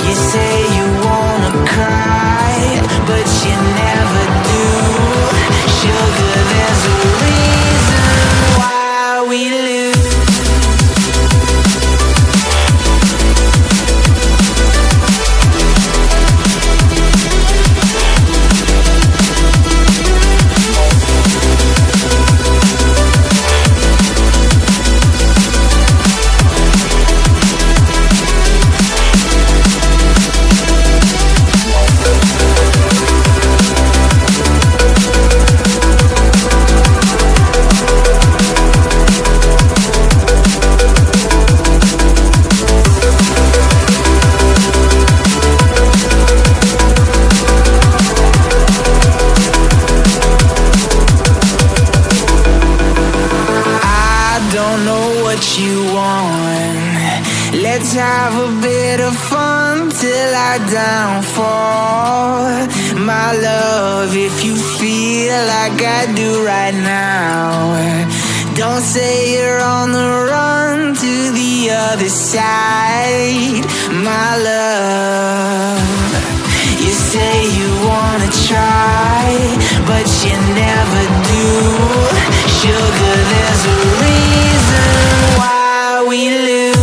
You say you wanna cry, but you never do. Sugar, there's a reason why we lose. Don't know what you want. Let's have a bit of fun till I downfall. My love, if you feel like I do right now, don't say you're on the run to the other side. My love, you say you wanna try, but you never do. Sugar, there's a reason why we lose.